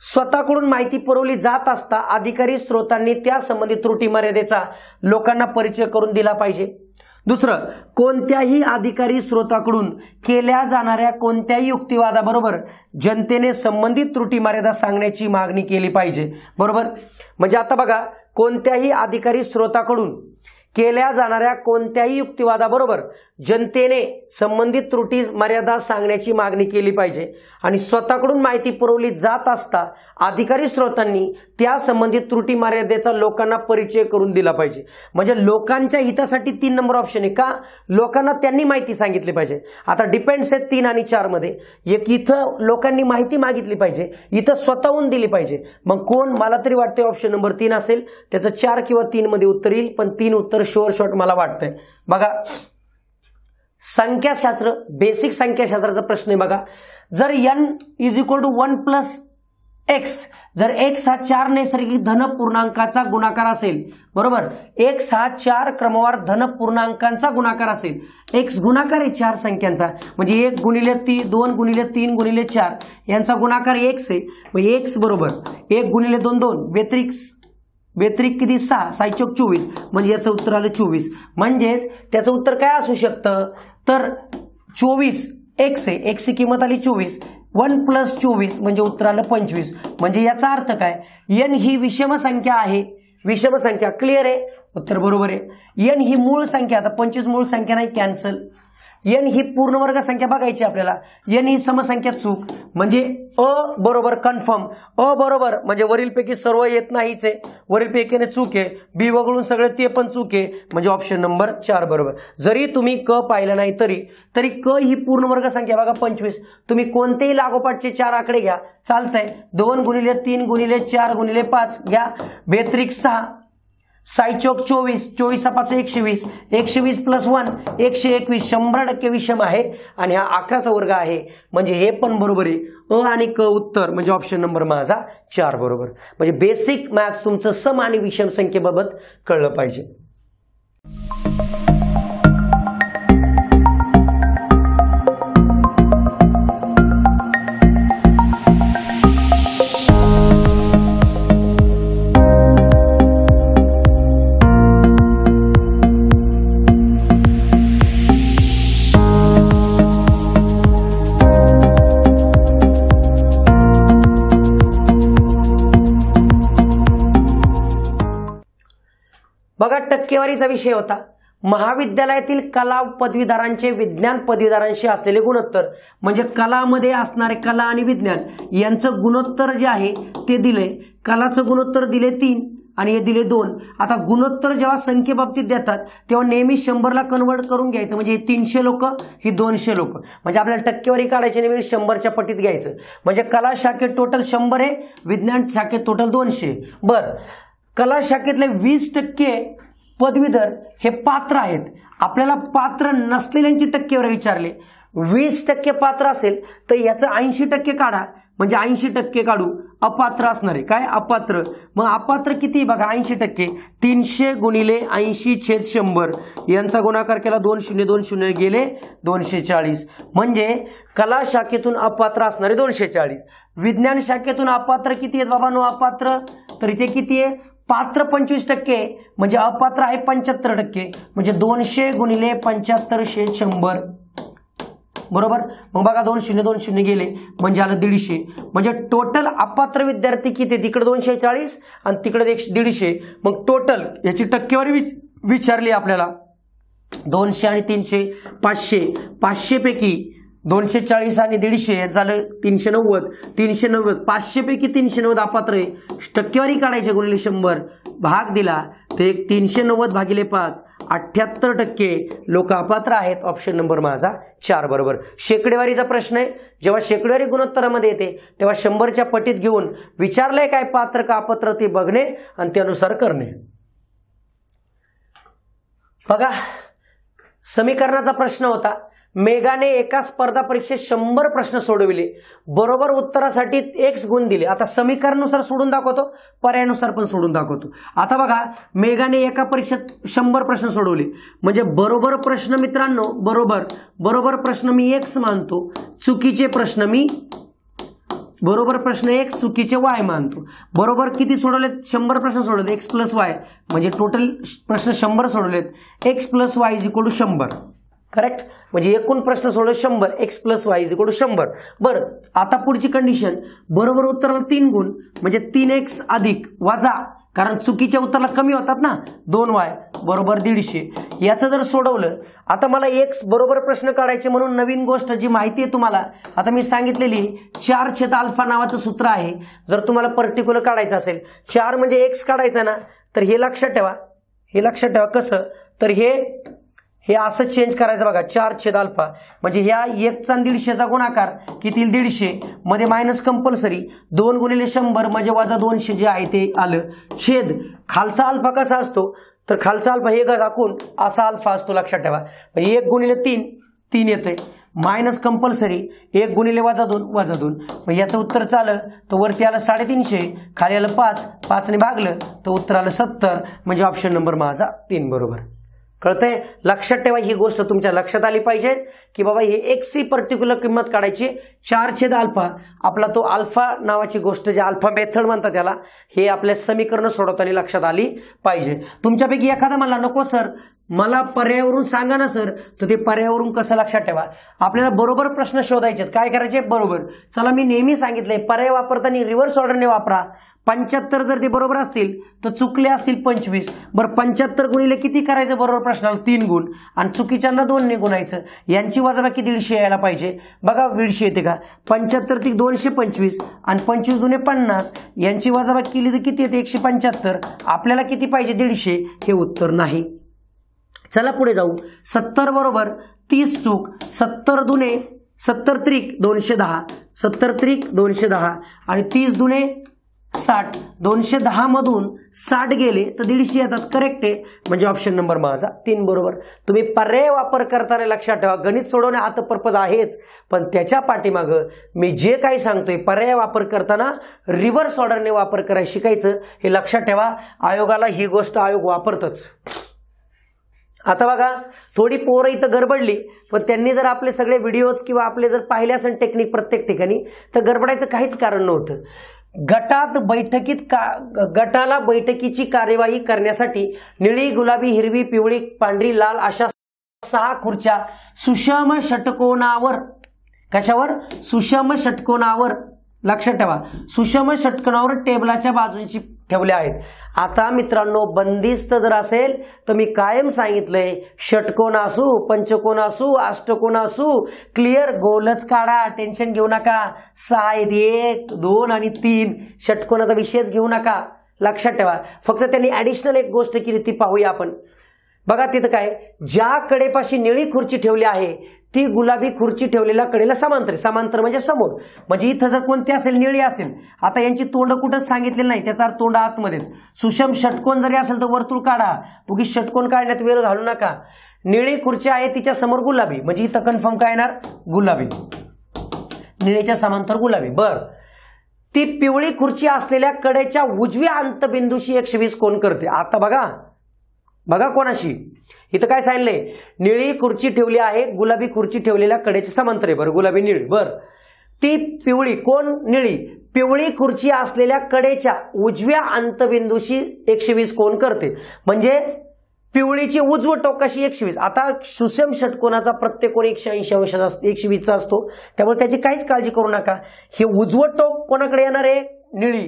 स्वतःकडून माहिती पुरवली जात असता अधिकारी स्रोतांनी त्या संबंधित त्रुटी मर्यादेचा लोकांना परिचय करून दिला पाहिजे. दुसरं, कोणत्याही अधिकारी स्रोताकडून केल्या जाणाऱ्या कोणत्याही युक्तिवादाबरोबर जनतेने संबंधित त्रुटी मर्यादा सांगण्याची मागणी केली पाहिजे, बरोबर. म्हणजे आता बघा, कोणत्याही अधिकारी स्रोताकडून केल्या जाणाऱ्या कोणत्याही युक्तिवादाबरोबर जनतेने संबंधित त्रुटी मर्यादा सांगण्याची मागणी केली पाहिजे आणि स्वतःकडून माहिती पुरवली जात असता अधिकारी स्रोतांनी त्या संबंधित त्रुटी मर्यादेचा लोकांना परिचय करून दिला पाहिजे. म्हणजे लोकांच्या हितासाठी 3 नंबर ऑप्शन आहे. का? लोकांना त्यांनी माहिती सांगितली पाहिजे. आता डिपेंड्स आहेत 3 आणि 4 मध्ये. एक इथं लोकांनी माहिती मागितली पाहिजे, इथं स्वतःहून दिली पाहिजे. मग कोण? मला तरी वाटते ऑप्शन नंबर 3 असेल. त्याचं 4 किंवा 3 मध्ये उत्तर येईल, पण 3 उत्तर शुअर शॉट मला वाटतंय. बघा, संख्याशास्त्र, बेसिक संख्याशास्त्राचा प्रश्न आहे. बघा, जर n = 1 + x, जर x हा 4 नैसर्गिक धन पूर्णांकाचा गुणाकार असेल, बरोबर, x हा 4 क्रमवार धन पूर्णांकांचा गुणाकार असेल. x गुणाकार आहे 4 संख्यांचा, म्हणजे 1 × 3, 2 × 3 × 4 यांचा गुणाकार x आहे. मग x बरोबर 1 × 2 2, व्यतिरिक्त किती? 6, 6 × 24, म्हणजे याचं उत्तर आलं 24. म्हणजेच त्याचं उत्तर काय असू शकतं? तर 24 x आहे, x ची किंमत आली 24, 1 + 24 म्हणजे उत्तर आलं 25. म्हणजे याचा अर्थ काय? n ही विषम संख्या आहे. विषम संख्या क्लिअर आहे, उत्तर बरोबर आहे. n ही मूळ संख्या, आता 25 मूळ संख्या नाही, कॅन्सल. n ही पूर्णवर्ग संख्या बघायची आपल्याला. n ही समसंख्या चूक, म्हणजे अ बरोबर कन्फर्म. अ बरोबर म्हणजे वरीलपैकी सर्व येत नाहीच आहे, वरीलपैकीने चूक आहे. बी वगळून सगळे ते पण चूक आहे, म्हणजे ऑप्शन नंबर 4 बरोबर. जरी तुम्ही क पाहिलं नाही तरी क ही पूर्णवर्ग संख्या बघा 25. तुम्ही कोणतेही लागोपाठचे 4 आकडे घ्या, चालतंय. 2 × 3 × 4 × 5 घ्या, व्यतिरिक्त 6, 6 × 24, 24 × 5 120, 120 + 1 121, 100% विषम आहे आणि हा 11चा वर्ग आहे. म्हणजे हे पण बरोबर आहे. अ आणि क उत्तर म्हणजे ऑप्शन नंबर माझा 4 बरोबर. म्हणजे बेसिक मॅथ्स तुमचं सम आणि विषम संख्येबाबत कळलं पाहिजे. बघा, टक्केवारीचा विषय होता. महाविद्यालयातील कला पदवीधरांचे विज्ञान पदवीधरांशी असलेले गुणोत्तर, म्हणजे कलामध्ये असणारे कला आणि विज्ञान यांचं गुणोत्तर जे आहे ते दिले. कलाचं गुणोत्तर दिले 3 आणि हे दिले 2. आता गुणोत्तर जेव्हा संख्येबाबतीत देतात तेव्हा नेहमी 100ला कन्वर्ट करून घ्यायचं. म्हणजे हे 300 लोक, ही 200 लोक. म्हणजे आपल्याला टक्केवारी काढायची, नेहमी 100च्या पटीत घ्यायचं. म्हणजे कला शाखेत टोटल 100 आहे, विज्ञान शाखेत टोटल 200. बरं, कला शाखेतले 20% पदवीधर हे पात्र आहेत. आपल्याला पात्र नसलेल्यांची टक्केवारी विचारली. 20% पात्र असेल तर याचं 80% काढा, म्हणजे 80% काढू. अपात्र असणार आहे काय? अपात्र. मग अपात्र किती? बघा, 80%. 300 × 80/100 यांचा गुणाकार केला, 2 0 2 0 गेले 240. म्हणजे कला शाखेतून अपात्र असणारे 240. विज्ञान शाखेतून अपात्र किती आहेत बाबा? नो अपात्र. तर इथे किती आहे? पात्र 25%, म्हणजे अपात्र आहे 75%. म्हणजे 200 × 75/100 बरोबर. मग बघा 2 0 2 0 गेले, म्हणजे आलं 150. म्हणजे टोटल अपात्र विद्यार्थी किती? तिकडे 240 आणि तिकडे 150. मग टोटल याची टक्केवारी विचारली आपल्याला. 200 आणि 300 500. 500 पैकी 240 आणि 150 झालं 390. 390 500 पैकी 390 अपात्र आहे. टक्केवारी काढायची गुणिले 100, भाग दिला तर 390 भागिले 5, 78% लोक अपात्र आहेत. ऑप्शन नंबर माझा 4 बरोबर. शेकडेवारीचा प्रश्न आहे. जेव्हा शेकडेवारी गुणोत्तरामध्ये येते तेव्हा 100च्या पटीत घेऊन विचारलंय काय पात्र का अपात्र ते बघणे आणि त्यानुसार करणे. बघा, समीकरणाचा प्रश्न होता. मेघाने एका स्पर्धा परीक्षेत 100 प्रश्न सोडविले, बरोबर उत्तरासाठी x गुण दिले. आता समीकरणानुसार सोडून दाखवतो, पर्यायानुसार पण सोडून दाखवतो. आता बघा, मेघाने एका परीक्षेत 100 प्रश्न सोडवले, म्हणजे बरोबर प्रश्न मित्रांनो, बरोबर प्रश्न मी x मानतो, चुकीचे प्रश्न मी बरोबर प्रश्न x, चुकीचे y मानतो. बरोबर किती सोडवलेत? 100 प्रश्न सोडवले, x + y, म्हणजे टोटल प्रश्न 100 सोडवलेत. x + y = 100. करेक्ट. म्हणजे एकूण प्रश्न सोडवले 100, x + y = 100. बरं, आता पुढची कंडिशन, बरोबर उत्तराला 3 गुण, म्हणजे 3x अधिक वजा कारण चुकीच्या उत्तराला कमी होतात ना. 2y बरोबर 150. याचं जर सोडवलं, आता मला x बरोबर प्रश्न काढायचे म्हणून नवीन गोष्ट जी माहिती आहे तुम्हाला आता मी सांगितलेली 4/α नावाचं सूत्र आहे. जर तुम्हाला पर्टिक्युलर काढायचं असेल 4 म्हणजे x काढायचा ना, तर हे लक्षात ठेवा. हे लक्षात ठेवा कसं, तर हे असं चेंज करायचं बघा. 4/α म्हणजे ह्या 1चा 150चा गुणाकार किती 150 मध्ये मायनस कंपल्सरी 2 × 100 म्हणजे वजा 200 जे आहे ते आलं. छेद खालचा अल्फा कसा असतो, तर खालचा अल्फा हे दाखवून असा अल्फा असतो लक्षात ठेवा. म्हणजे 1 × 3 3 येते मायनस कंपल्सरी 1 × -2 मग याचं उत्तर चालं तर वरती आलं 350, खाली आलं 5, 5 ने भागलं तर उत्तर आलं 70. म्हणजे ऑप्शन नंबर माझा 3 बरोबर. कळतंय? लक्षात ठेवा, ही गोष्ट तुमच्या लक्षात आली पाहिजे की बाबा हे एक्स ची पर्टिक्युलर किंमत काढायची. 4/α आपला तो अल्फा नावाची गोष्ट जे अल्फा मेथड म्हणतात त्याला, हे आपल्या समीकरण सोडवताना लक्षात आली पाहिजे. तुमच्यापैकी एखादा मला नको सर मला पर्यायावरून सांगा ना सर, तर ते पर्यायावरून कसं लक्षात ठेवा. आपल्याला बरोबर प्रश्न शोधायचे. काय करायचे बरोबर. चला मी नेहमी सांगितलंय पर्याय वापरताना रिव्हर्स ऑर्डरने वापरा. 75 जर ते बरोबर असतील तर चुकले असतील 25. बरं 75 गुणिले किती करायचं बरोबर प्रश्नाला 3 गुण आणि चुकीच्यांना 2 ने गुणायचं. यांची वजाबाकी 150 यायला पाहिजे. बघा 150 येते का. 75 × 225 आणि 25 × 50 यांची वजाबाकी केली तर किती येते 175. आपल्याला किती पाहिजे 150. हे उत्तर नाही. चला पुढे जाऊ. 70 बरोबर 30 चूक. 70 दुने 70 त्रिक 210, 70 त्रिक 210 आणि 30 दुने 60. 210 मधून 60 गेले तर 150 येतात. करेक्ट आहे. म्हणजे ऑप्शन नंबर माझा 3 बरोबर. तुम्ही पर्याय वापर करताना लक्षात ठेवा, गणित सोडवणे हा तर पर्पज आहेच, पण त्याच्या पाठीमागं मी जे काही सांगतोय पर्याय वापर करताना रिव्हर्स ऑर्डरने वापर करायला शिकायचं. हे लक्षात ठेवा. आयोगाला ही गोष्ट आयोग वापरतच. आता बघा थोडी पोरं इथं गडबडली, पण त्यांनी जर आपले सगळे व्हिडिओज किंवा आपले जर पाहिले असेल टेक्निक प्रत्येक ठिकाणी तर गडबडायचं काहीच कारण नव्हतं. गटाला बैठकीची कार्यवाही करण्यासाठी निळी, गुलाबी, हिरवी, पिवळी, पांढरी, लाल अशा 6 खुर्च्या सुषम षटकोनावर, कशावर सुषम षटकोनावर लक्षात ठेवा, सुषम षटकोनावर टेबलाच्या बाजूंची ठेवल्या आहेत. आता मित्रांनो बंदिस्त जर असेल तर मी कायम सांगितलंय षटकोन असू, पंचकोन असू, अष्टकोन असू, क्लिअर गोलच काढा, टेन्शन घेऊ नका. 6 आहेत, 1, 2 आणि 3 षटकोनाचा विषयच घेऊ नका. लक्षात ठेवा. फक्त त्यांनी ऍडिशनल एक गोष्ट केली ती पाहूया आपण. बघा तिथं काय, ज्या कडेपाशी निळी खुर्ची ठेवली आहे ती गुलाबी खुर्ची ठेवलेल्या कडेला समांतर. समांतर म्हणजे समोर. म्हणजे इथं जर कोणती असेल निळी असेल, आता यांची तोंड कुठंच सांगितलेलं नाही, त्याचा अर्थ तोंड आतमध्येच. सुषम षटकोन जरी असेल तर वर्तुळ काढा. उगीच षटकोन काढण्यात वेळ घालू नका. निळी खुर्ची आहे तिच्या समोर गुलाबी, म्हणजे इथं कन्फर्म काय येणार गुलाबी. निळीच्या समांतर गुलाबी. बर ती पिवळी खुर्ची असलेल्या कडेच्या उजव्या अंतबिंदूशी 120 कोन करते. आता बघा कोणाशी. इथं काय सांगितलंय, निळी खुर्ची ठेवली आहे, गुलाबी खुर्ची ठेवलेल्या कडेचे समांतर आहे. बरं गुलाबी निळी. बर ती पिवळी कोण निळी, पिवळी खुर्ची असलेल्या कडेच्या उजव्या अंतबिंदूशी 120 कोन करते. म्हणजे पिवळीची उजवं टोक कशी 120. आता सुषम षटकोनाचा प्रत्येक कोण 180 अंशाचा असतो, 120चा असतो, त्यामुळे त्याची काहीच काळजी करू नका. हे उजवं टोक कोणाकडे येणार आहे निळी.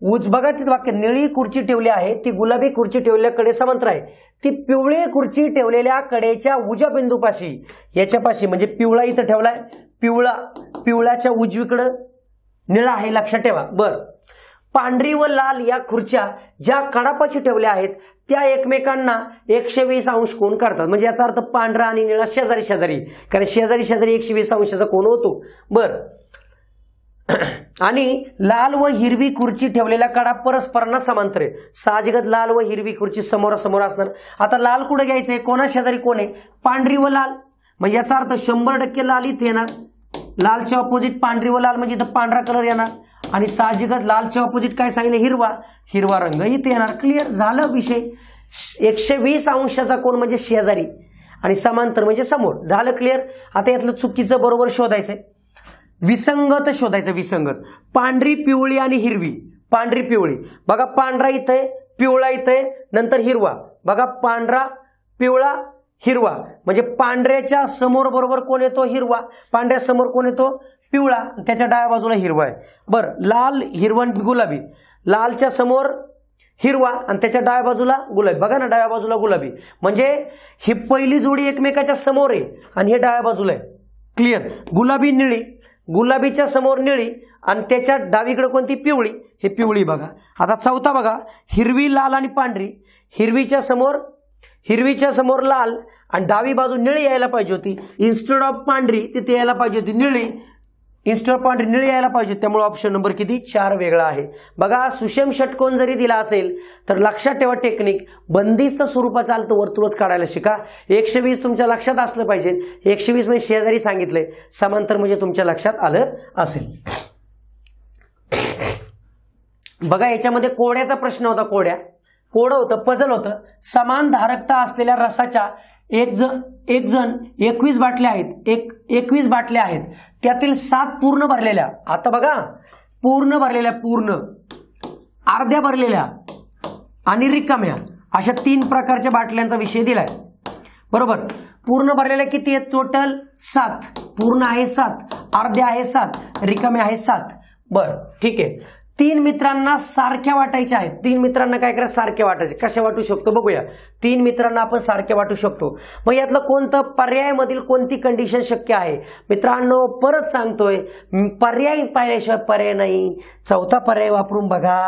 बघा तिथे वाक्य, निळी खुर्ची ठेवली आहे ती गुलाबी खुर्ची ठेवलेल्या कडे समांतर आहे. ती पिवळी खुर्ची ठेवलेल्या कडेच्या उजव्या बिंदूपाशी, याच्यापाशी म्हणजे पिवळा इथं ठेवलाय, पिवळ्याच्या उजवीकडे निळा आहे लक्षात ठेवा. बर पांढरी व लाल या खुर्च्या ज्या कडापाशी ठेवल्या आहेत त्या एकमेकांना 120 अंश कोन करतात. म्हणजे याचा अर्थ पांढरा आणि निळा शेजारी शेजारी, कारण शेजारी शेजारी 120 अंशाचा कोन होतो. बर आणि लाल व हिरवी खुर्ची ठेवलेल्या कडा परस्परांना समांतर आहे. साहजिकच लाल व हिरवी खुर्ची समोरासमोर असणार. आता लाल कुठे घ्यायचंय, कोणा शेजारी कोण आहे, पांढरी व लाल. म्हणजे याचा अर्थ 100% लाल इथे येणार. लालच्या ऑपोजिट पांढरी व लाल म्हणजे इथं पांढरा कलर येणार. आणि साहजिकच लालच्या ऑपोजिट काय सांगितलं, हिरवा रंग इथे येणार. क्लिअर झालं विषय. 120 अंशाचा कोन म्हणजे शेजारी आणि समांतर म्हणजे समोर. झालं क्लिअर. आता यातलं चुकीचं बरोबर शोधायचंय. विसंगत शोधायचं. विसंगत पांढरी, पिवळी आणि हिरवी. पांढरी, पिवळी. बघा पांढरा इथे, पिवळा इथे, नंतर हिरवा. बघा पांढरा, पिवळा, हिरवा. म्हणजे पांढऱ्याच्या समोर बरोबर कोण येतो हिरवा, पांढऱ्या समोर कोण येतो पिवळा, त्याच्या डाव्या बाजूला हिरवा आहे. बरं लाल, हिरवा, गुलाबी. लालच्या समोर हिरवा आणि त्याच्या डाव्या बाजूला गुलाबी. बघा ना, डाव्या बाजूला गुलाबी, म्हणजे ही पहिली जोडी एकमेकाच्या समोर आहे आणि हे डाव्या बाजूला आहे. क्लिअर. गुलाबी निळी, गुलाबीच्या समोर निळी आणि त्याच्या डावीकडे कोणती? पिवळी. हे पिवळी. बघा आता चौथा बघा, हिरवी, लाल आणि पांढरी. हिरवीच्या समोर लाल आणि डावी बाजू निळी यायला पाहिजे होती. इन्स्टेड ऑफ पांढरी तिथे यायला पाहिजे होती निळी. इन्स्टेड ऑफ पांढरी निळी यायला पाहिजे. त्यामुळे ऑप्शन नंबर किती? 4 वेगळा आहे. बघा सुषम षटकोन जरी दिला असेल तर लक्षात ठेवा टेक्निक, बंदिस्त स्वरूपात चालतं वर्तुळच काढायला शिका. 120 तुमच्या लक्षात असलं पाहिजे. 120 म्हणजे शेजारी सांगितलंय, समांतर म्हणजे तुमच्या लक्षात आलं असेल. बघा याच्यामध्ये कोड्याचा प्रश्न होता. कोडं होतं, पझल होतं. समान धारकता असलेल्या रसाच्या एक जण 21 बाटल्या आहेत. 21 बाटल्या आहेत, त्यातील 7 पूर्ण भरलेल्या. आता बघा, पूर्ण भरलेल्या, पूर्ण, अर्ध्या भरलेल्या आणि रिकाम्या, अशा 3 प्रकारच्या बाटल्यांचा विषय दिलाय. बरोबर. पूर्ण भरलेल्या किती आहेत? टोटल 7. पूर्ण आहे 7, अर्ध्या आहे 7, रिकाम्या आहे 7. बरं ठीक आहे. 3 मित्रांना सारख्या वाटायच्या आहेत. 3 मित्रांना काय करा? सारख्या वाटायचे. कशा वाटू शकतो बघूया. 3 मित्रांना आपण सारख्या वाटू शकतो. मग यातलं कोणतं पर्यायामधील कोणती कंडिशन शक्य आहे? मित्रांनो परत सांगतोय, पर्याय पाहिल्याशिवाय पर्याय नाही. चौथा पर्याय वापरून बघा.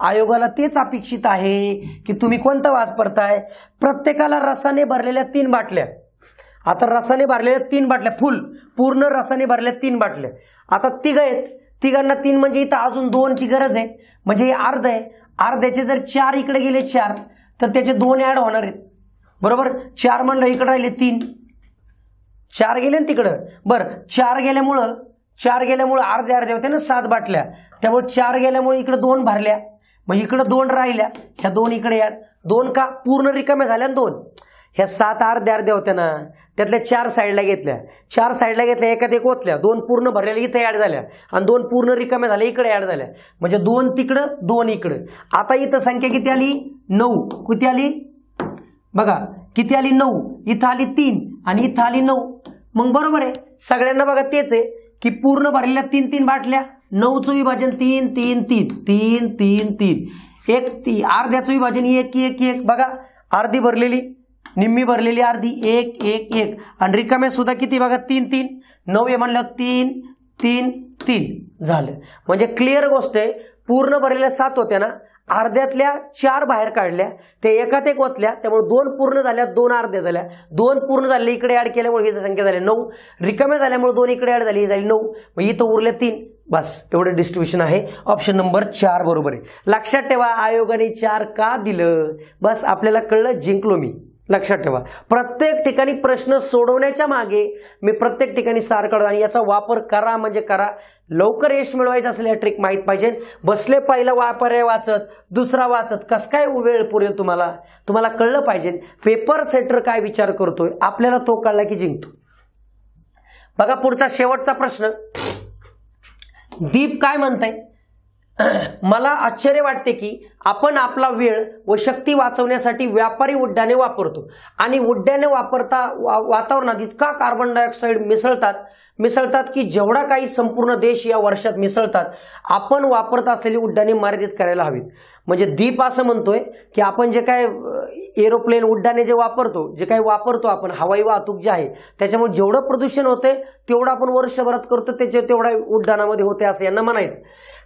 आयोगाला तेच अपेक्षित आहे की तुम्ही कोणता वापरताय. प्रत्येकाला रसाने भरलेल्या 3 बाटल्या. आता रसाने भरलेल्या 3 बाटल्या, पूर्ण रसाने भरलेल्या 3 बाटल्या. आता तिघ आहेत, तिघांना 3 म्हणजे इथं अजून 2ची गरज आहे, म्हणजे हे अर्ध आहे. अर्ध्याचे जर 4 इकडे गेले 4 तर त्याचे 2 ऍड होणार आहेत. बरोबर. 4 म्हणलं इकडे राहिले 3, 4 गेले ना तिकडं. बरं 4 गेल्यामुळं अर्ध्या होते ना 7 बाटल्या. त्यामुळे 4 गेल्यामुळे इकडे 2 भरल्या, मग इकडे 2 राहिल्या. ह्या 2 इकडे ऍड. 2 का? पूर्ण रिकाम्या झाल्या ना 2. ह्या 7 अर्ध्या होत्या ना, त्यातल्या 4 साईडला घेतल्या. 4 साईडला घेतल्या, एकात एक ओतल्या. 2 पूर्ण भरलेल्या इथे ऍड झाल्या आणि 2 पूर्ण रिकाम्या झाल्या इकडे ऍड झाल्या, म्हणजे 2 तिकडं 2 इकडं. आता इथं संख्या किती आली? 9. किती आली बघा? किती आली? 9. इथं आली 3 आणि इथं आली 9. मग बरोबर आहे. सगळ्यांना बघा तेच आहे की पूर्ण भरलेल्या 3 बाटल्या. 9चं विभाजन 3 3 3 3 3 3. अर्ध्याचं विभाजन 1 1 1. बघा अर्धी भरलेली, निम्मी भरलेली, अर्धी 1 1 1 आणि रिकाम्या सुद्धा किती बघा? 3 3. 9 म्हणलं 3 3 3 झालं. म्हणजे क्लिअर गोष्ट आहे. पूर्ण भरलेल्या 7 होत्या ना, अर्ध्यातल्या 4 बाहेर काढल्या, ते एकात एक ओतल्या, त्यामुळे 2 पूर्ण झाल्या, 2 अर्ध्या झाल्या. 2 पूर्ण झाले इकडे ऍड केल्यामुळे ही संख्या झाली 9. रिकाम्या झाल्यामुळे 2 इकडे ऍड झाली 9. मग इथं उरल्या 3. बस एवढं डिस्ट्रीब्युशन आहे. ऑप्शन नंबर 4 बरोबर आहे. लक्षात ठेवा, आयोगाने 4 का दिलं? बस आपल्याला कळलं, जिंकलो मी. लक्षात ठेवा, प्रत्येक ठिकाणी प्रश्न सोडवण्याच्या मागे मी प्रत्येक ठिकाणी सार काढतो आणि याचा वापर करा म्हणजे करा. लवकर यश मिळवायचं असेल या ट्रिक माहीत पाहिजे. बसले पहिला पर्याय वाचत, दुसरा वाचत, कस काय वेळ पुरेल तुम्हाला कळलं पाहिजे. पेपर सेटर काय विचार करतोय, आपल्याला तो कळला की जिंकतो. बघा पुढचा शेवटचा प्रश्न. दीप काय म्हणताय? मला आश्चर्य वाटते की आपण आपला वेळ व शक्ती वाचवण्यासाठी व्यापारी उड्डाणे वापरतो आणि उड्डाणे वापरता वातावरणात इतका कार्बन डायऑक्साईड मिसळतात की जेवढा काही संपूर्ण देश या वर्षात मिसळतात. आपण वापरत असलेली उड्डाणे मर्यादित करायला हवीत. म्हणजे दीप असं म्हणतोय की आपण जे काय एरोप्लेन उड्डाणे जे वापरतो आपण हवाई वाहतूक जे आहे त्याच्यामुळे जेवढं प्रदूषण होते तेवढं आपण वर्षभरात करतो, तेवढा उड्डाणामध्ये होते असं यांना म्हणायचं.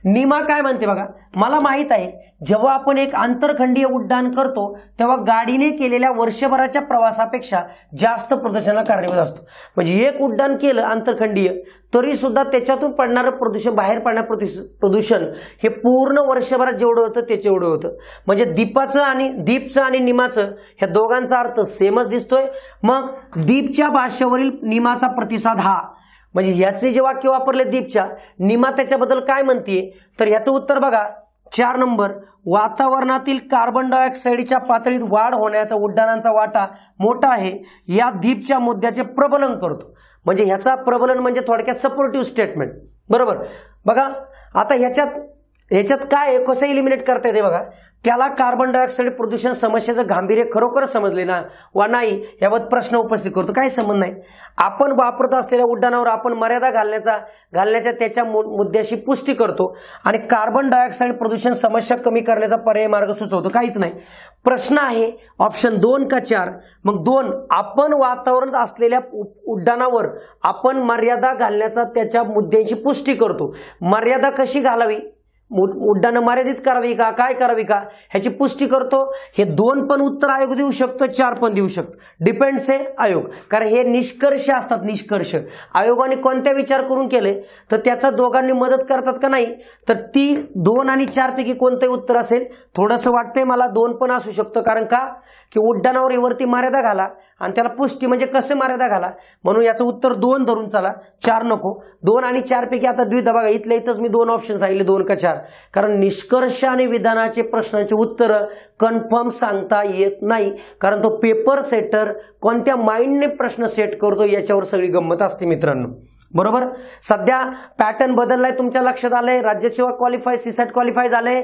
निमा काय म्हणते बघा, मला माहित आहे जेव्हा आपण एक आंतरखंडीय उड्डाण करतो तेव्हा गाडीने केलेल्या वर्षभराच्या प्रवासापेक्षा जास्त प्रदूषणाला कारणीभूत असतो. म्हणजे एक उड्डाण केलं आंतरखंडीय तरी सुद्धा त्याच्यातून पडणारं प्रदूषण, बाहेर पडणारं प्रदूषण हे पूर्ण वर्षभरात जेवढं होतं त्याचे एवढं होतं. म्हणजे दीपचं आणि निमाचं ह्या दोघांचा अर्थ सेमच दिसतोय. मग दीपच्या भाषेवरील निमाचा प्रतिसाद हा, म्हणजे ह्याचे जे वाक्य वापरले दीपच्या, निमा त्याच्याबद्दल काय म्हणतीये तर ह्याचं उत्तर बघा 4 नंबर. वातावरणातील कार्बन डायऑक्साईडच्या पातळीत वाढ होण्याचा उड्डाणांचा वाटा मोठा आहे, या दीपच्या मुद्द्याचे प्रबलन करतो. म्हणजे ह्याचा प्रबलन म्हणजे थोडक्यात सपोर्टिव्ह स्टेटमेंट. बरोबर. बघा आता ह्याच्यात याच्यात काय आहे, कसं इलिमिनेट करता येते बघा. त्याला कार्बन डायऑक्साईड प्रदूषण समस्येचं गांभीर्य खरोखर समजले ना वा नाही याबाबत प्रश्न उपस्थित करतो. काही संबंध नाही. आपण वापरत असलेल्या उड्डाणावर आपण मर्यादा घालण्याच्या त्याच्या मुद्द्याशी पुष्टी करतो आणि कार्बन डायऑक्साईड प्रदूषण समस्या कमी करण्याचा पर्याय मार्ग सुचवतो. काहीच नाही. प्रश्न आहे ऑप्शन 2 का 4. मग 2, आपण वातावरणात असलेल्या उड्डाणावर आपण मर्यादा घालण्याचा त्याच्या मुद्द्यांची पुष्टी करतो. मर्यादा कशी घालावी, उड्डाणं मर्यादित करावी का, काय करावी का, ह्याची पुष्टी करतो. हे 2 पण उत्तर आयोग देऊ शकतो, 4 पण देऊ शकतो. डिपेंड्स आहे आयोग. कारण हे निष्कर्ष असतात. निष्कर्ष आयोगाने कोणत्या विचार करून केले तर त्याचा दोघांनी मदत करतात का नाही, तर ती 2 आणि 4 पैकी कोणतंही उत्तर असेल. थोडंसं वाटतंय मला 2 पण असू शकतं. कारण का की उड्डाणावर वरती मर्यादा घाला आणि त्याला पुष्टी म्हणजे कसे मर्यादा घाला, म्हणून याचं उत्तर 2 धरून चला, 4 नको. 2 आणि 4 पैकी आता द्विधा बघा. इथल्या इथंच मी 2 ऑप्शन सांगितले, 2 का 4. कारण निष्कर्ष आणि विधानाचे प्रश्नांचे उत्तर कन्फर्म सांगता येत नाही. कारण तो पेपर सेटर कोणत्या माइंडने प्रश्न सेट करतो याच्यावर सगळी गंमत असते मित्रांनो. बरोबर. सध्या पॅटर्न बदललाय, तुमच्या लक्षात आलंय. राज्यसेवा क्वालिफाय, सीसॅट क्वालिफाय झाले.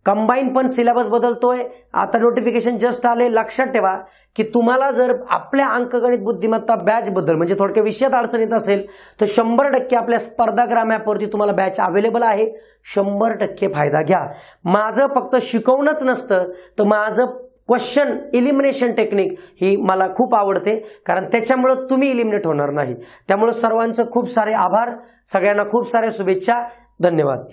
कंबाईन पण सिलेबस बदलतोय. आता नोटिफिकेशन जस्ट आले. लक्षात ठेवा की तुम्हाला जर आपल्या अंकगणित बुद्धिमत्ता बॅच बद्दल म्हणजे थोडक्या विषयात अडचण येत असेल तर 100% आपल्या स्पर्धाग्राम ॲपवरती तुम्हाला बॅच अवेलेबल आहे. 100% फायदा घ्या. माझं फक्त शिकवणंच नसतं तर माझं क्वेश्चन इलिमिनेशन टेक्निक ही मला खूप आवडते. कारण त्याच्यामुळे तुम्ही इलिमिनेट होणार नाही. त्यामुळे सर्वांचं खूप सारे आभार. सगळ्यांना खूप साऱ्या शुभेच्छा. धन्यवाद.